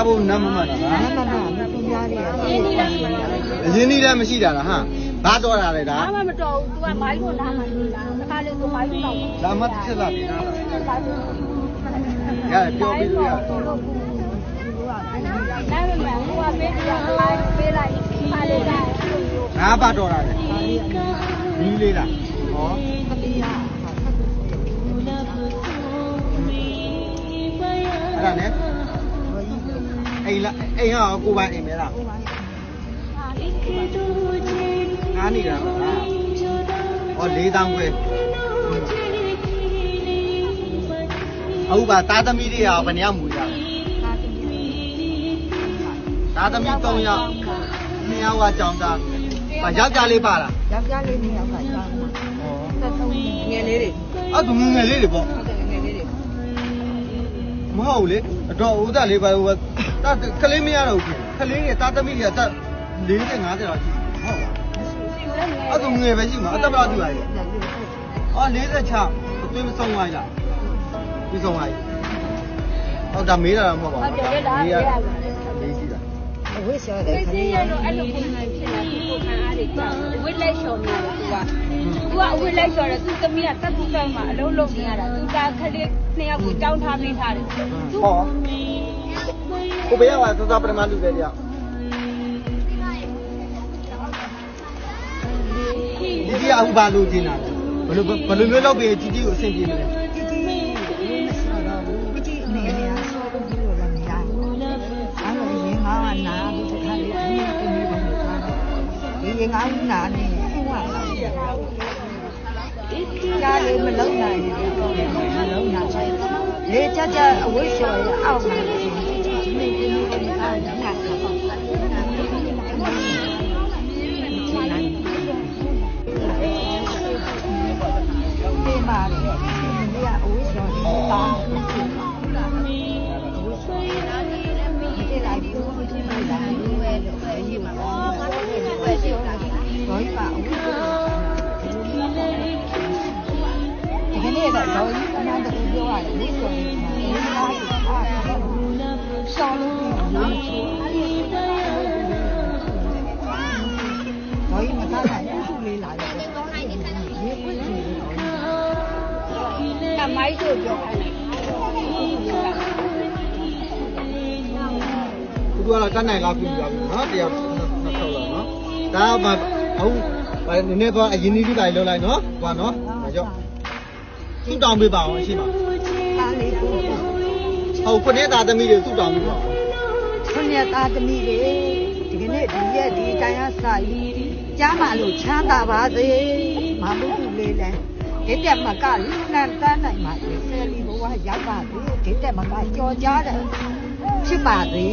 စားဖို့နမ်းမမှန်တာလားအရင်ကြီးလည်းမရှိတာလားဟာဘာတော်တာလဲဒါဘာမှမတော်ဘူး तू ကမိုင်းလို့နားမှနေလားတစ်ခါလေ तू မိုင်းလို့တော့လာမတစ်ချက်လာပြီလားရတယ်ပြောပြီးလို့ရနားမမှန်ဟိုကပေးပြလိုက်ပေးလိုက်ခါလေးကငါဘာတော်တာလဲနီးလေးလားဟောအဲ့ဒါနဲ့အိမ်လားအိမ်ဟာကိုပိုင်အိမ်မဲလားငါနေတာမလားဟော4000ခွဲဟုတ်ပါသားသမီးတွေကဘယ်နှယောက်မူကြလဲသားသမီး3ယောက်2ယောက်ကကြောင်သားယောက်ျားလေးပါလားယောက်ျားလေး2ယောက်ကကြောင်ငယ်လေးတွေအဲ့သူငယ်လေးတွေပေါ့ဟုတ်တယ်ငယ်လေးတွေမဟုတ်လေအတော်ဦးသားလေးပါဟိုကလေးမရတော့ဘူးကလေးတွေသားသမီးတွေကတက်40 50လောက်ရှိဟုတ်ပါအဲ့သူငယ်ပဲရှိမှာအသက်ဘယ်လောက်ရှိပါလဲအော်46အတွင်းမဆုံးသွားရလားပြီးဆုံးသွားပြီဟုတ်ဒါမေးတာတော့မဟုတ်ပါဘူးဟုတ်တယ်ဒါမေးရတယ်မေးကြည့်တာဝိရှောတယ်ခလေးရတော့အဲ့လိုပုံစံဖြစ်လာဒီပုံစံအားတွေကြောက်ဝိလက်လျှော်နေတာ तू ကအဝိလက်လျှော်တယ်သူသမီးကတပ်သူကမှအလုံးလုံးနေရတာ तू ကခလေး2ယောက်ကိုတောင်းထားပေးထားတယ်ဟောကိုဘယ်ရောက်သွားပထမလူပဲကြောက်ဒီကအခုဘာလို့ကျင်းတာလဲဘယ်လိုမျိုးလုပ်ပြီးကြီးကြီးကိုအဆင်ပြေမလဲကြီးကြီးလေးမရှိတော့ဘူးကြီးအနေနဲ့ဆောတော့ပြီးလို့လည်းမရဘူးအဲ့လိုရင်ငါးနာဘူးတစ်ခါလေးဒီကိုနေတယ်ထားတယ်ရင်ငါးနာနေဟိုကလာကြားလေးမလုံးနိုင်ဘူးတော့မလုံးနိုင်လေကြကြအဝိရှော်ရအောက်မှာဒီနေ့ဒီနေ့ကငါ့ခါပေါ့ပါတယ်ဒီကအိုးကျော်တာဒီလိုက်ဘူးဒီမှာလာလို့ပဲလို့ပဲယူမှာငါတို့ကပဲပြောတာတော့ပါဦးဒီကနေ့တော့တော့အများကြီးပြောရတယ်ဒီဆိုရင်ဒီမှာဆောင်းလို့လို့တော့မသားနိုင်ဘူးလေးလာတယ်တော့နိုင်နေတယ်ရေခွင့်ကြည့်ကမိုင်းတို့ပြောခိုင်းတယ်သူကတော့တန်းနိုင်လောက်ပြင်ပြပြီနော်တရားနှစ်ခေါက်လောက်နော်ဒါမှဟုတ်ဘာနည်းနည်းတော့အရင်ကြီးတိုင်းလောက်လိုက်နော်ကွာနော်ဒါကြောင့်သူ့တောင်းပေးပါအောင်အရှိမသားလေးကိုဟုတ်ခုနှစ်သားသမီးတွေသူ့တောင်းပေးပါခုနှစ်သားသမီးတွေဒီကနေ့ဒီရက်ဒီတိုင်းအစာကြီးကြားမလို့ချမ်းသာပါစေမမုတ်လေးလဲဒီတက်မကလူနန်တန်းနိုင်ပါစေဆယ်လီဘဝရောက်ပါစေဒီတက်မကကြော်ကြားတယ်ဖြစ်ပါစေ